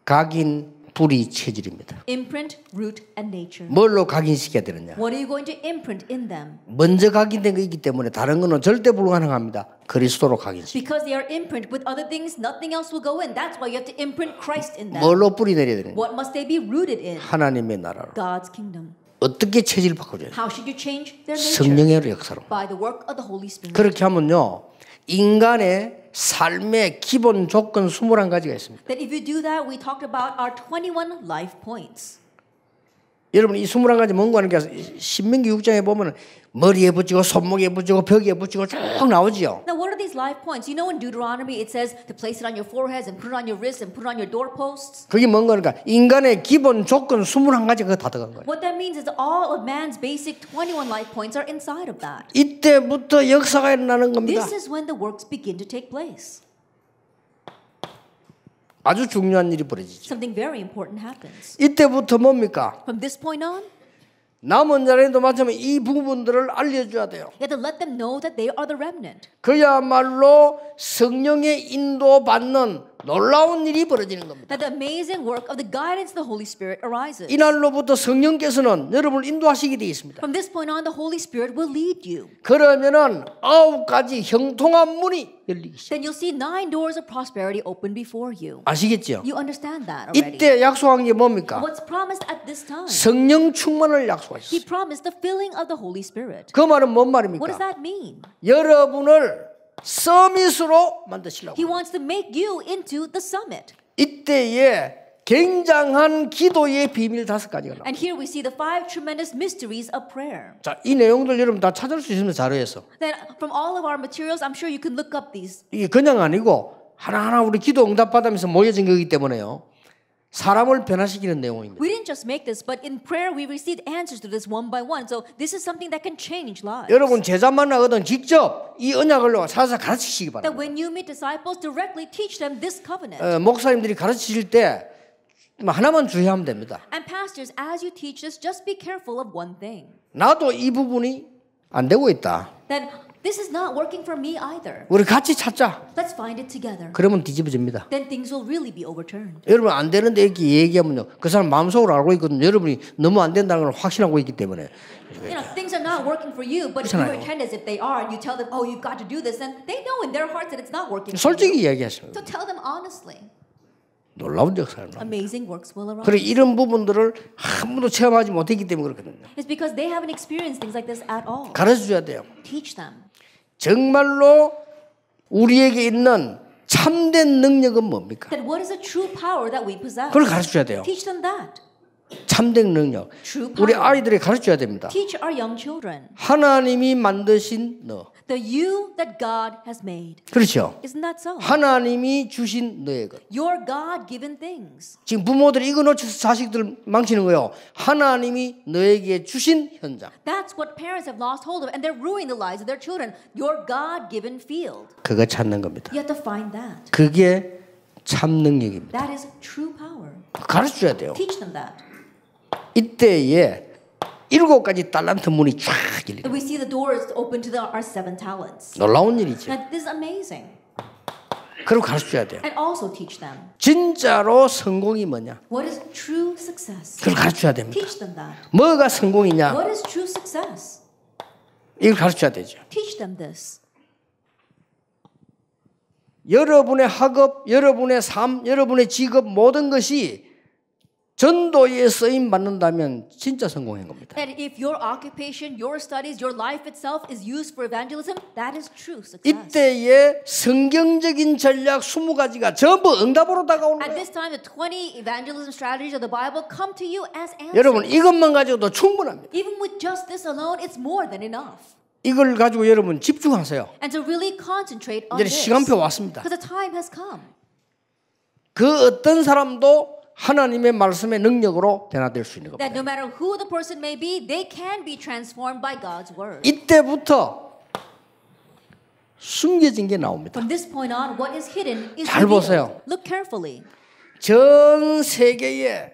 각인, 뿌리, 체질입니다. Imprint, root, and nature. 뭘로 각인시켜야 되느냐? What are you going to imprint in them? 먼저 각인된 거 있기 때문에 다른 거는 절대 불가능합니다. 그리스도로 각인시켜. Because they are imprint with other things, nothing else will go in. That's why you have to imprint Christ in them. 뭘로 뿌리 내려야 되느냐? What must they be rooted in? 하나님의 나라로. God's kingdom. 어떻게 체질 바꿔줘야 돼? How should you change their nature? 성령의 역사로. By the work of the Holy Spirit. 그렇게 하면요. 인간의 삶의 기본 조건 21가지가 있습니다. That if you do that, we talked about our 21 life points. 여러분 이 21가지 뭔가 하는 게 신명기 6장에 보면 머리에 붙이고 손목에 붙이고 벽에 붙이고 쭉 나오지요. Now, what are these life points? You know, in Deuteronomy, it says to place it on your foreheads and put it on your wrists and put it on your doorposts. 그게 뭔가 하니까 인간의 기본 조건 21가지가 다 들어간 거예요. What that means is all of man's basic 21 life points are inside of that. 이때부터 역사가 일어나는 겁니다. This is when the works begin to take place. 아주 중요한 일이 벌어지죠. Something very important happens. 이때부터 뭡니까? From this point on, 남은 자들도 마찬가지로 이 부분들을 알려줘야 돼요. you have to let them know that they are the remnant. 그야말로 성령의 인도받는 놀라운 일이 벌어지는 겁니다. That the amazing work of the guidance of the Holy Spirit arises. 이날로부터 성령께서는 여러분을 인도하시게 되어 있습니다. From this point on, the Holy Spirit will lead you. 그러면은 9가지 형통한 문이 열리기 시작. Then you'll see 9 doors of prosperity open before you. 아시겠죠? You understand that already. 이때 약속한 게 뭡니까? What's promised at this time? 성령 충만을 He 약속하셨어요. promised the filling of the Holy Spirit. 그 말은 뭔 What does 말입니까? that mean? 여러분을 서밋으로 만드시려고. He wants to make you into the summit. 이때에 굉장한 기도의 비밀 5가지가 나와요. And here we see the 5 tremendous mysteries of prayer. 자, 이 내용들 여러분 다 찾을 수 있으면 자료에서. That from all of our materials, I'm sure you can look up these. 이게 그냥 아니고 하나하나 우리 기도 응답 받으면서 모여진 거기 때문에요. 사람을 변화시키는 내용입니다. We didn't just make this, but in prayer we received answers to this one by one. So this is something that can change lives. 여러분 제자 만나거든 직접 이 언약을 살아서 가르치시기 That 바랍니다. when you meet disciples, directly teach them this covenant. 목사님들이 가르치실 때 하나만 주의하면 됩니다. And pastors, as you teach this, just be careful of one thing. 나도 이 부분이 안 되고 있다. That this is not working for me either. 우리 같이 찾자. Let's find it together. 그러면 뒤집어집니다. Then things will really be overturned. 여러분 안 되는데 이렇게 얘기하면요. 그 사람 마음속으로 알고 있거든요. 여러분이 너무 안 된다는 걸 확신하고 있기 때문에. You know, things are not working for you, but if you pretend as if they are and you tell them, oh, you've got to do this, then they know in their hearts that it's not working for you. 솔직히 이야기하십니다. So tell them honestly. 놀라운 역사를. Amazing works will arise. 그래 이런 부분들을 한 번도 체험하지 못했기 때문에 그렇거든요. It's because they haven't experienced things like this at all. 가르쳐줘야 돼요. Teach them. 정말로 우리에게 있는 참된 능력은 뭡니까? That what is the true power that we possess? 그걸 가르쳐줘야 돼요. Teach them that. 참된 능력. True 우리 power. 아이들에게 가르쳐야 됩니다. Teach our young children. 하나님이 만드신 너. The you that God has made. 그렇죠. Isn't that so? 하나님이 주신 너의 것. Your God-given things. 지금 부모들이 이거 놓쳐서 자식들 망치는 거예요. 하나님이 너에게 주신 현장. That's what parents have lost hold of, and they're ruining the lives of their children. Your God-given field. 그거 찾는 겁니다. You have to find that. 그게 참 능력입니다. That is true power. 가르쳐줘야 돼요. Teach them that. 이때에 7가지 달란트 문이 쫙 열립니다. And we see the doors open to our 7 talents. 놀라운 일이죠. Now, this is amazing. 그리고 가르쳐줘야 돼요. And also teach them. 진짜로 성공이 뭐냐? What is true success? 그걸 가르쳐야 됩니다. Teach them that. 뭐가 성공이냐? What is true success? 이걸 가르쳐야 되죠. Teach them this. 여러분의 학업, 여러분의 삶, 여러분의 직업 모든 것이 전도에 쓰임 받는다면 진짜 성공한 겁니다. And if your occupation, your studies, your life itself is used for evangelism, that is true success. 이때에 성경적인 전략 20가지가 전부 응답으로 다가오는 At 거예요. this time, the 20 evangelism strategies of the Bible come to you as 여러분 answers. 이것만 가지고도 충분합니다. Even with just this alone, it's more than enough. 이걸 가지고 여러분 집중하세요. And to really concentrate on 이제 this. 시간표 왔습니다. Because the time has come. 그 어떤 사람도 하나님의 말씀의 능력으로 변화될 수 있는 That 겁니다. no matter who the person may be, they can be transformed by God's word. 이때부터 숨겨진 게 나옵니다. From this point on, what is hidden is 잘 revealed. 보세요. Look carefully. 전 세계에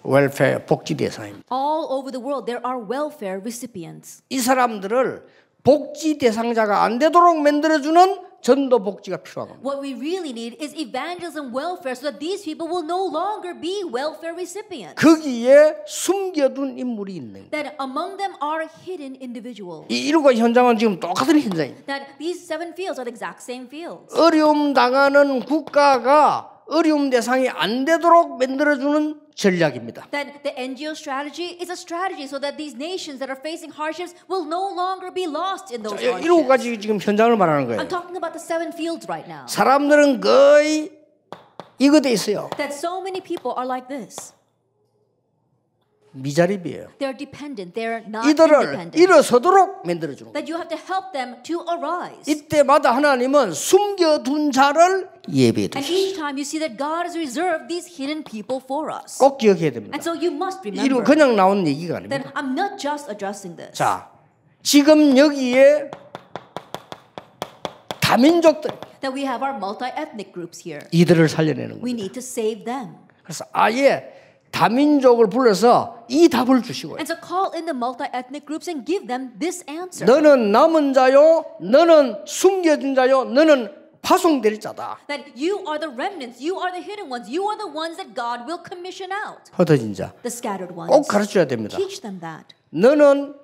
웰페어 복지 대상입니다. All over the world, there are welfare recipients. 이 사람들을 복지 대상자가 안 되도록 만들어주는 전도 복지가 필요한 겁니다. What we really need is evangelism welfare so that these people will no longer be welfare recipients. 거기에 숨겨둔 인물이 있는 거예요. That among them are hidden individuals. 이 일과 현장은 지금 똑같은 현장입니다. That these 7 fields are the exact same fields. 어려움 당하는 국가가 어려움 대상이 안 되도록 만들어주는 전략입니다. That the NGO strategy is a strategy so that these nations that are facing hardships will no longer be lost in those hardships. 7가지 지금 현장을 말하는 거예요. I'm talking about the 7 fields right now. 사람들은 거의 이거 돼 있어요. that so many people are like this. 미자립이에요. They're dependent. They're not 이들을 independent. 일어서도록 만들어주는 거예요. That you have to help them to arise. 이때마다 하나님은 숨겨둔 자를 예배해 And 두시오. each time you see that God has reserved these hidden people for us. 꼭 기억해야 됩니다. And so you must 이거 remember 그냥 나오는 얘기가 아닙니다. that I'm not just addressing this. 자, 지금 여기에 다민족들 That we have our multi-ethnic groups here. 이들을 살려내는 We 거예요. need to save them. 그래서 아예 다민족을 불러서 이 답을 주시고요. And so call in the multi-ethnic groups and give them this answer. 너는 남은 자요, 너는 숨겨진 자요, 너는 파송될 자다. That you are the remnants, you are the hidden ones, you are the ones that God will commission out. 흩어진 자. The scattered ones. 꼭 가르쳐야 됩니다. Teach them that. 너는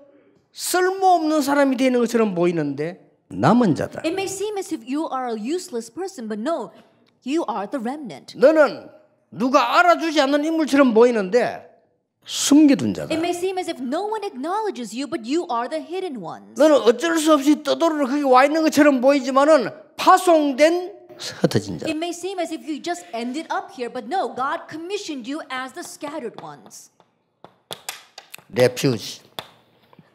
쓸모없는 사람이 되는 것처럼 보이는데 남은 자다. It may seem as if you are a useless person, but no, you are the remnant. 너는 누가 알아주지 않는 인물처럼 보이는데 숨겨둔 자다. It may seem as if no one acknowledges you, but you are the hidden ones. 너는 어쩔 수 없이 떠돌이로 거기 와 있는 것처럼 보이지만은 파송된 흩어진 자. It may seem as if you just ended up here, but no, God commissioned you as the scattered ones. 레퓨지.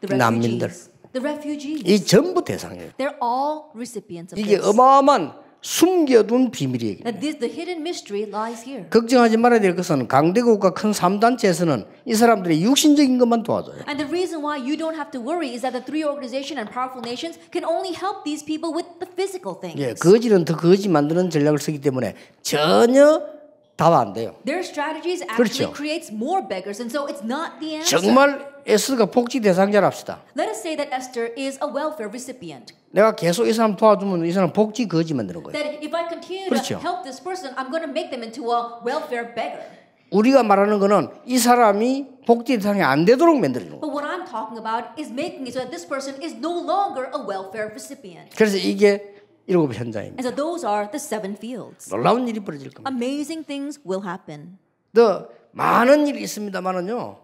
The 난민들. refugees. The refugees. 이 전부 대상이에요. They're all recipients of 이게 this. 어마어마한 숨겨둔 비밀이에요. That this, the hidden mystery lies here. 걱정하지 말아야 될 것은 강대국과 큰 3단체에서는 이 사람들이 육신적인 것만 도와줘요. And the reason why you don't have to worry is that the three organizations and powerful nations can only help these people with the physical things. 예, 거지는 더 거지 만드는 전략을 쓰기 때문에 전혀 답 안 돼요. Their strategies actually 그렇죠. creates more beggars, and so it's not the answer. 정말 에스가 복지 대상자랍시다. Let us say that Esther is a welfare recipient. 내가 계속 이 사람 도와주면 이 사람 복지 거지 만드는 거예요. That if I continue 그렇죠. to help this person, I'm going to make them into a welfare beggar. 우리가 말하는 거는 이 사람이 복지 대상이 안 되도록 만들어주는 거예요. But what I'm talking about is making it so that this person is no longer a welfare recipient. 그래서 이게 7 현장입니다. And so those are the 7 fields. 놀라운 일이 벌어질 겁니다. Amazing things will happen. 더 많은 일이 있습니다만은요.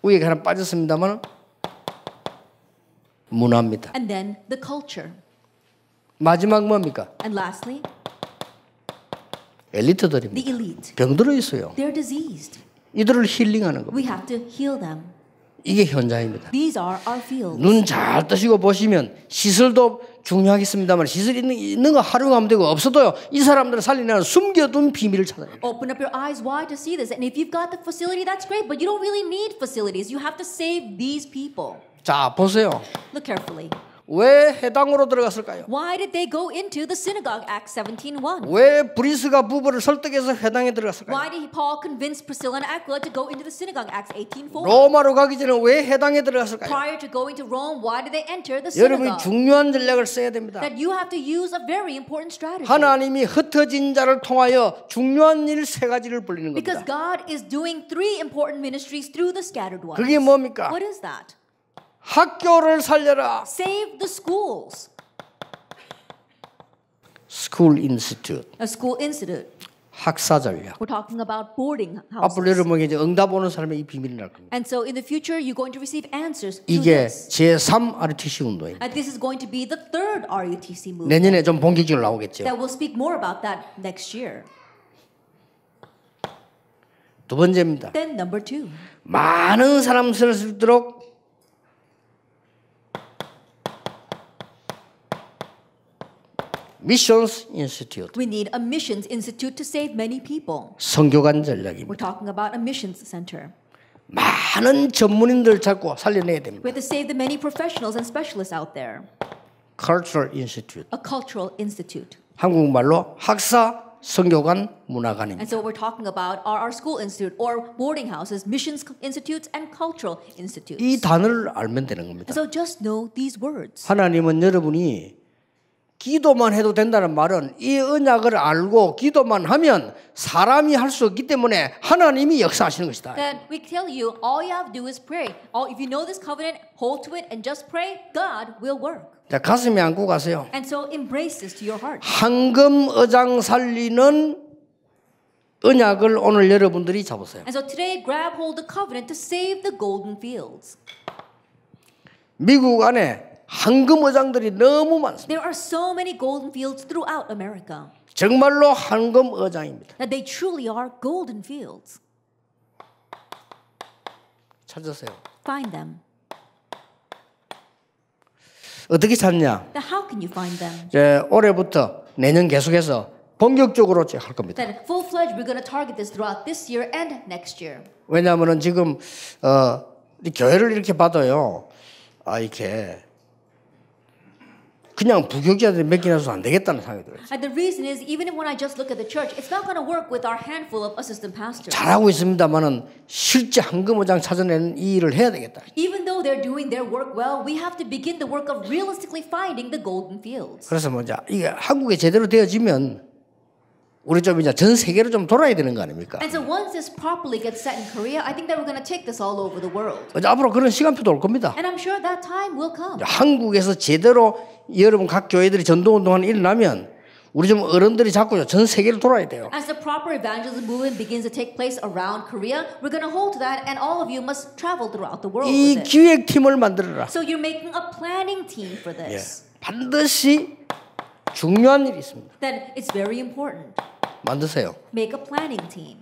위에 하나 빠졌습니다만 문화입니다. And then the culture. 마지막 뭡니까? And lastly, 엘리트들입니다. the elite. 병들어 있어요. They're diseased. 이들을 힐링하는 겁니다. We have to heal them. 이게 현장입니다. These are our fields. 눈 잘 뜨시고 보시면 시설도 중요하겠습니다만 시설 있는 거 활용하면 되고 없어도요. 이 사람들을 살리는 숨겨둔 비밀을 찾아야 돼요. Open up your eyes wide to see this. And if you've got the facility, that's great. But you don't really need facilities. You have to save these people. 자, 보세요. Look carefully. 왜 해당으로 들어갔을까요? Why did they go into the synagogue? Acts 17:1. 왜 브리스가 부부를 설득해서 회당에 들어갔을까요? Why did Paul convince Priscilla and Aquila to go into the synagogue? Acts 18:4. 로마로 가기 전에 왜 회당에 들어갔을까요? Prior to going to Rome, why did they enter the 여러분이 synagogue? 중요한 전략을 써야 됩니다. That you have to use a very important strategy. 하나님이 흩어진 자를 통하여 중요한 일 3가지를 벌리는 Because 겁니다. God is doing 3 important ministries through the scattered ones. 그게 뭡니까? What is that? 학교를 살려라. Save the schools. School Institute, A school institute. 학사 전략. We're talking about boarding 앞으로 houses. 여러분에게 이제 응답 오는 사람의 이 비밀이 날 겁니다. And so in the future, you're going to receive answers to 이게 this. 제3 RTC 운동입니다. And this is going to be the 3rd RUTC movement. 내년에 좀 본격적으로 나오겠죠. That we'll speak more about that next year. 두 번째입니다. Then number 2. 많은 사람 쓸 수 있도록 미션스 인스티튜트, We need a missions institute to save many people. 선교관 전략입니다. We're talking about a missions center. 많은 전문인들 잡고 살려내야 We 됩니다. have to save the many professionals and specialists out there. Cultural Institute, A cultural institute. 한국말로 학사, 선교관, 문화관입니다. And so what we're talking about are our school institute or boarding houses, missions institutes, and cultural institutes. 이 단어를 알면 되는 겁니다. And so just know these words. 하나님은 여러분이 기도만 해도 된다는 말은 이 언약을 알고 기도만 하면 사람이 할 수 없기 때문에 하나님이 역사하시는 것이다. That we tell you, all you have to do is pray. If you know this covenant, hold to it and just pray, God will work. 자, 가슴에 안고 가세요. And so embrace this to your heart. 황금 어장 살리는 언약을 오늘 여러분들이 잡으세요. And so today, grab hold the covenant to save the golden fields. 미국 안에 황금 어장들이 너무 많습니다. There are so many golden fields throughout America. 정말로 황금 어장입니다. That they truly are golden fields. 찾으세요. Find them. 어떻게 찾냐? Now how can you find them? 이제 올해부터 내년 계속해서 본격적으로 할 겁니다. Then full-fledged, we're going to target this throughout this year and next year. 왜냐하면은 지금 이 교회를 이렇게 봐도요, 이렇게 그냥 부교육자들이 몇 개나 서 안 되겠다는 생각이 들어요. And the reason is, even when I just look at the church, it's not going to work with our handful of assistant pastors. 잘하고 있습니다만은 실제 황금어장 찾아내는 이 일을 해야 되겠다. Even though they're doing their work well, we have to begin the work of realistically finding the golden fields. 그래서 먼저 이게 한국에 제대로 되어지면 우리 좀 이제 전 세계로 좀 돌아야 되는 거 아닙니까? And so once this properly gets set in Korea, I think that we're going to take this all over the world. 앞으로 그런 시간표도 올 겁니다. And I'm sure that time will come. 한국에서 제대로 여러분 각 교회들이 전도운동하는 일어나면 우리 좀 어른들이 자꾸 전 세계를 돌아야 돼요. As the proper evangelism movement begins to take place around Korea, we're going to hold to that, and all of you must travel throughout the world 이 with it. 기획팀을 만들어라. So you're making a planning team for this. 반드시 중요한 일이 있습니다. Then it's very important. 만드세요. Make a planning team.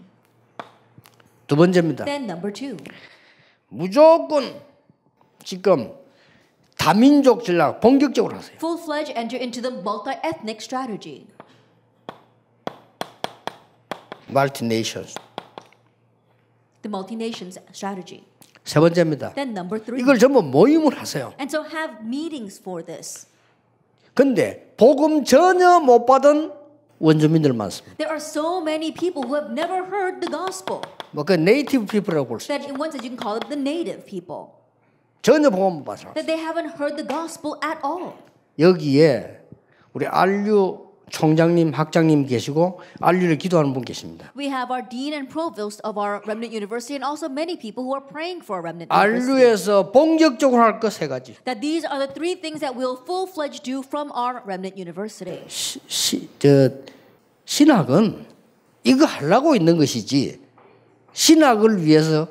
두 번째입니다. Then number 2. 무조건 지금 다민족 전략 본격적으로 하세요. Full-fledged enter into the multi-ethnic strategy. Multi-nations. The multi-nations strategy. 세 번째입니다. Then number 3. 이걸 전부 모임을 하세요. And so have meetings for this. 근데 복음 전혀 못 받은 원주민들 많습니다. There are so many people who have never heard the gospel. 그 네이티브 피플이라고 볼 수 있어요. That in one sense you can call it the native people. 전혀 복음 못 받아. That they haven't heard the gospel at all. 여기에 우리 안류 총장님, 학장님 계시고 안류를 기도하는 분 계십니다. We have our dean and provost of our Remnant University and also many people who are praying for our Remnant University. 안류에서 본격적으로 할 것 세 가지. That these are the 3 things that we'll full-fledged do from our Remnant University. 신학은 이거 하려고 있는 것이지 신학을 위해서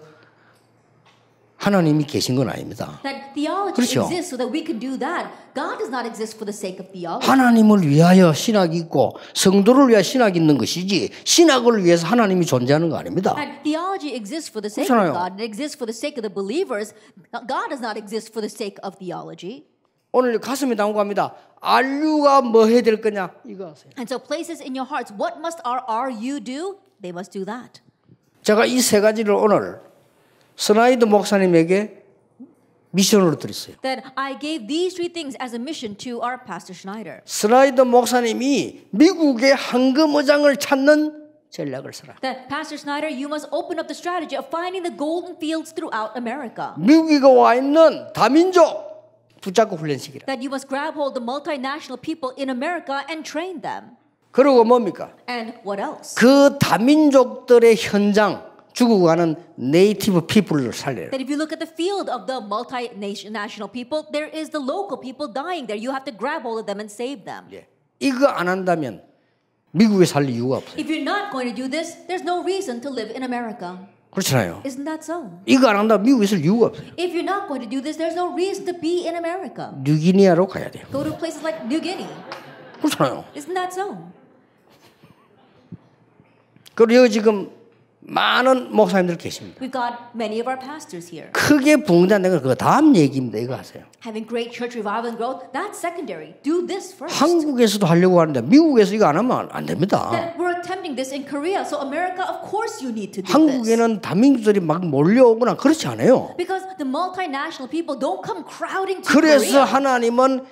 하나님이 계신 건 아닙니다. That theology 그렇죠. exists so that we can do that. God does not exist for the sake of theology. 하나님을 위하여 신학이 있고 성도를 위하여 신학이 있는 것이지 신학을 위해서 하나님이 존재하는 거 아닙니다. And theology exists for the sake 그렇잖아요. of God. It exists for the sake of the believers. God does not exist for the sake of theology. 오늘 가슴이 당혹합니다. 안류가 뭐 해야 될 거냐 이거 하세요. And so places in your hearts, what must our RU do? They must do that. 제가 이 세 가지를 오늘 스나이드 목사님에게 미션으로 드렸어요. That I gave these 3 things as a mission to our Pastor Schneider. 스나이드 목사님이 미국의 황금어장을 찾는 전략을 써라. That Pastor Schneider, you must open up the strategy of finding the golden fields throughout America. 미국에 와 있는 다민족 붙잡고 훈련시키라. That you must grab hold of the multinational people in America and train them. 그리고 뭡니까? And what else? 그 다민족들의 현장 죽어가는 네이티브 피플을 살려라. That if you look at the field of the multinational people, there is the local people dying there. You have to grab hold of them and save them. 예. 이거 안 한다면 미국에 살 이유가 없어요. If you're not going to do this, there's no reason to live in America. 그렇잖아요. Isn't that so? 이거 안 한다면 미국에 있을 이유가 없어요. If you're not going to do this, there's no reason to be in America. 뉴기니아로 가야 돼요. Go to places like New Guinea. 그렇잖아요. Isn't that so? 그리고 지금 많은 목사님들 계십니다. We've got many of our pastors here. 크게 붕대는 건 그 다음 얘기입니다. 이거 하세요. Having great church revival and growth, that's secondary. Do this first. 한국에서도 하려고 하는데 미국에서 이거 안 하면 안 됩니다. That we're attempting this in Korea, so America, of course, you need to do this. 한국에는 다민족들이 막 몰려오거나 그렇지 않아요. Because the multinational people don't come crowding to 그래서 Korea. 하나님은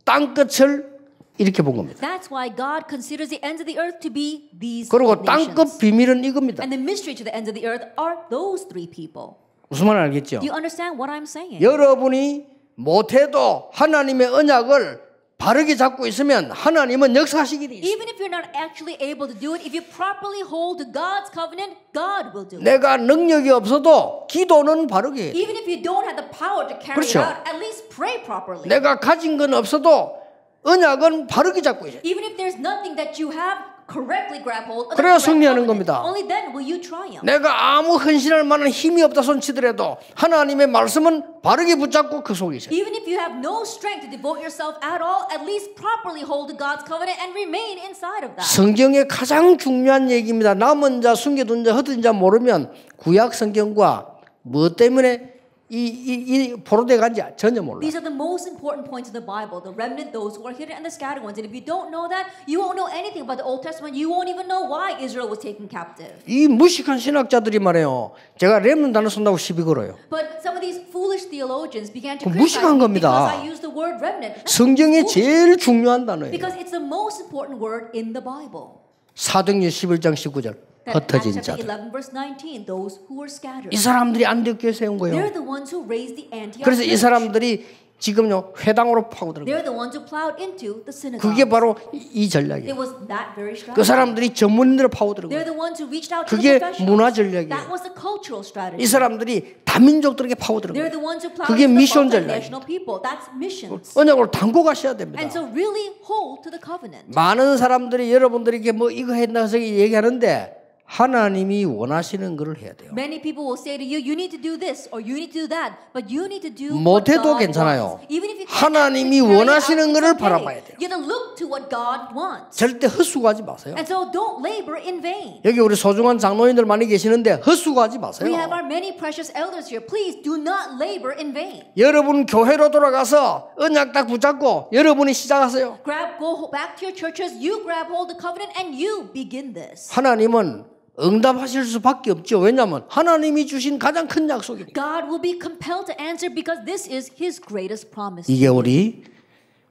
땅끝을 이렇게 본 겁니다. That's why God considers the ends of the earth to be these 그리고 nations. 땅끝 비밀은 이겁니다. And the mystery to the ends of the earth are those 3 people. 무슨 말 알겠죠? Do you understand what I'm saying? 여러분이 못해도 하나님의 언약을 바르게 잡고 있으면 하나님은 역사하시게 돼 있어요. Even if you're not actually able to do it, if you properly hold to God's covenant, God will do it. 내가 능력이 없어도 기도는 바르게 해요. Even if you don't have the power to carry 그렇죠. it out, at least pray properly. 내가 가진 건 없어도 언약은 바르게 잡고 있어요. Even if there's nothing that you have, correctly grab hold of the 그래야 correct 승리하는 covenant, 겁니다. only then will you triumph. 내가 아무 헌신할 만한 힘이 없다 손치더라도 하나님의 말씀은 바르게 붙잡고 그 속에 있어요. Even if you have no strength to devote yourself at all, at least properly hold to God's covenant and remain inside of that. 성경의 가장 중요한 얘기입니다. 남은 자, 숨겨둔 자, 흩어진 자 모르면 구약 성경과 뭐 때문에 이 포로돼 간지 전혀 몰라. These are the most important points of the Bible, the remnant, those who are hidden, and the scattered ones. And if you don't know that, you won't know anything about the Old Testament. You won't even know why Israel was taken captive. 이 무식한 신학자들이 말해요. 제가 렘넌트 단어 쓴다고 시비 걸어요. But some of these foolish theologians began to 무식한 criticize me 겁니다. because I used the word remnant. That's 성경의 foolish, 제일 중요한 단어예요. because it's the most important word in the Bible. 사도행전 11장 19절 That 흩어진 Acts chapter 자들. 11 verse 19, those who were scattered. 이 사람들이 안디옥교회 세운 거예요. They're the ones who raised the Antioch 그래서 이 church. 사람들이 지금요 회당으로 파고들어요. They're the ones who plowed into the synagogue. 그게 바로 이 전략이에요. It was that very 그 strategy. 사람들이 전문인들을 파고들고 They're the ones who reached out to 그게 the professionals. 문화 전략이에요. That was the cultural strategy. 이 사람들이 다민족들에게 파고들고 They're the ones who plowed 그게 into the 미션 multinational people. That's missions. 언약으로 담고 가셔야 됩니다. And so really hold to the covenant. 많은 사람들이 여러분들에게 뭐 이거 했나 해서 얘기하는데 하나님이 원하시는 것을 해야 돼요. Many people will say to you, you need to do this or you need to do that, but you need to do what 못해도 God 괜찮아요. wants. Even if you can't 하나님이 carry it out, 원하시는 it's 것을 okay. 바라봐야 돼요. You have to look to what God wants. 절대 헛수고하지 마세요. And so don't labor in vain. 여기 우리 소중한 장로님들 많이 계시는데 헛수고하지 마세요. We have our many precious elders here. Please do not labor in vain. 여러분 교회로 돌아가서 언약 딱 붙잡고 여러분이 시작하세요. Go back to your churches. You grab hold of the covenant and you begin this. 하나님은 응답하실 수밖에 없죠. 왜냐하면 하나님이 주신 가장 큰 약속이니까. God will be compelled to answer because this is His greatest promise. 이게 우리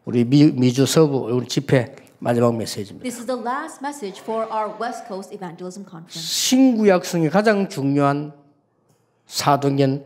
미주 서부 우리 집회 마지막 메시지입니다. This is the last message for our West Coast Evangelism Conference. 신구약성의 가장 중요한 사도행전에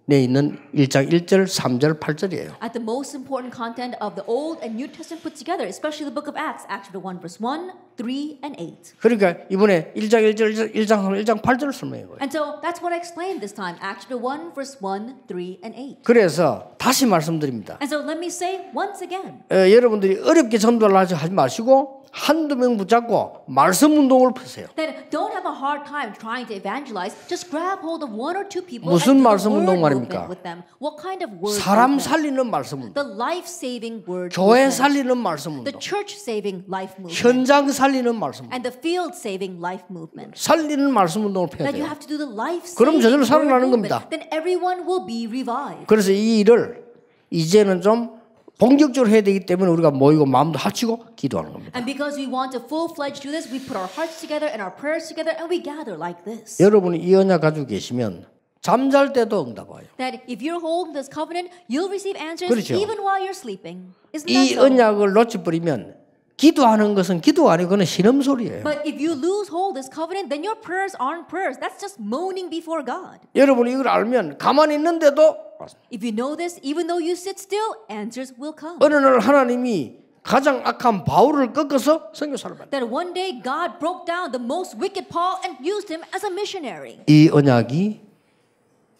있는 1장 1절, 3절, 8절이에요. At the most important content of the Old and New Testament put together, especially the book of Acts, Acts chapter 1, verse 1, 3, and 8. 그러니까 이번에 1장 1절, 1장 8절을 설명한 거예요. And so that's what I explained this time, Acts chapter 1, verse 1, 3, and 8. 그래서 다시 말씀드립니다. And so let me say once again, 여러분들이 어렵게 전도를 하지 마시고 한두 명 붙잡고 말씀 운동을 푸세요. that don't have a hard time trying to evangelize. Just grab hold of one or two people 무슨 and do 말씀 the 운동 word 말입니까? movement with them. What kind of word 사람 movement? 살리는 말씀 운동, The life-saving word 교회 movement. 살리는 말씀 The 운동, church-saving life movement. 현장 살리는 말씀 운동, And the field-saving life movement. 살리는 말씀 운동을 펴야 That you 돼요. have to do the 그럼 life-saving 저절로 word 살아나는 movement. 겁니다. Then everyone will be revived. 그래서 이 일을 이제는 좀 본격적으로 해야 되기 때문에 우리가 모이고 마음도 합치고 기도하는 겁니다. And because we want to full-fledged do this, we put our hearts together and our prayers together and we gather like this. 여러분이 이 언약 가지고 계시면 잠잘 때도 응답 와요. That if you're holding this covenant, you'll receive answers 그렇죠. even while you're sleeping. Isn't 이 that so? 언약을 놓쳐버리면 기도하는 것은 기도가 아니고 그건 신음소리예요. But if you lose hold of this covenant, then your prayers aren't prayers. That's just moaning before God. 여러분이 이걸 알면 가만히 있는데도 If you know this, even though you sit still, answers will come. 어느 날 하나님이 가장 악한 바울을 꺾어서 선교사를 받았다. That one day God broke down the most wicked Paul and used him as a missionary. 이 언약이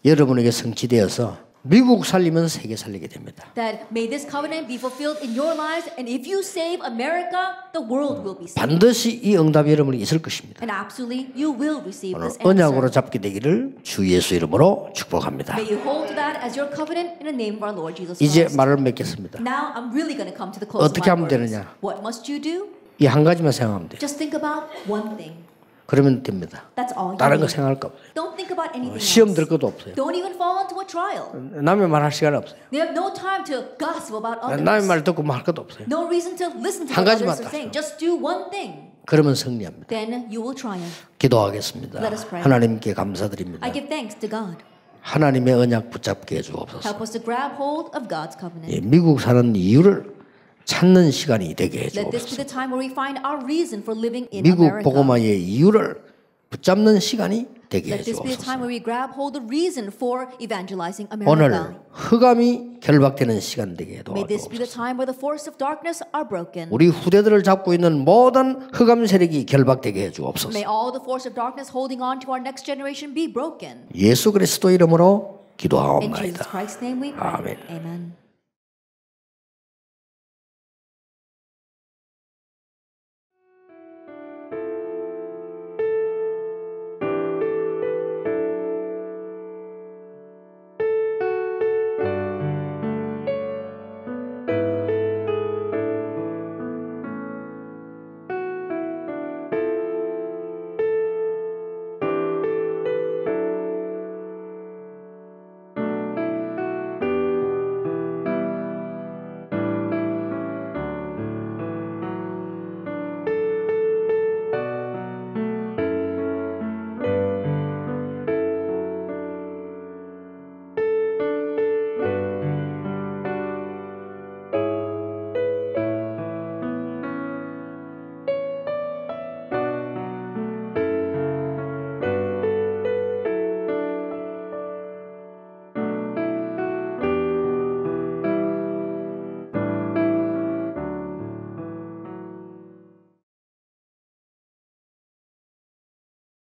여러분에게 성취되어서 미국 살리면 세계 살리게 됩니다. That may this covenant be fulfilled in your lives, and if you save America, the world will be saved. 반드시 이 응답이 여러분에게 있을 것입니다. And absolutely, you will receive 오늘 this 언약으로 answer. 잡게 되기를 주 예수 이름으로 축복합니다. May you hold to that as your covenant in the name of our Lord Jesus 이제 Christ. 말을 맺겠습니다. Now I'm really going to come to the close of 어떻게 my 하면 words. 되느냐? What must you do? 이 한 가지만 생각하면 돼요. Just think about one thing. 그러면 됩니다. That's all you 다른 거 need. 생각할 거 없어요. Don't think about anything 시험 들 else. 것도 없어요. Don't even fall into a trial. 남의 말 할 시간 없어요. They have no time to gossip about others. 남의 말 듣고 뭐 할 것도 없어요. No reason to listen to 한 what 가지만 others are saying. 하세요. Just do one thing. 그러면 승리합니다. Then you will triumph. 기도하겠습니다. Let us pray. 하나님께 감사드립니다. I give thanks to God. 하나님의 언약 붙잡게 해주옵소서. Help us to grab hold of God's covenant. 예, 미국 사는 이유를 찾는 시간이 되게 Let this be 해주옵소서. the time where we find our reason for living in 미국 America. 복음화의 이유를 붙잡는 시간이 되게 Let this be the time 해주옵소서. where we grab hold of reason for evangelizing 오늘 America. 흑암이 결박되는 시간 되게 May this be the 도와주옵소서. time where the force of darkness are broken. 우리 후대들을 잡고 있는 모든 흑암 세력이 결박되게 해주옵소서. May all the force of darkness holding on to our next generation be broken. 예수 그리스도 이름으로 In Jesus 기도하옵나이다. Christ's name we pray. 아멘. Amen.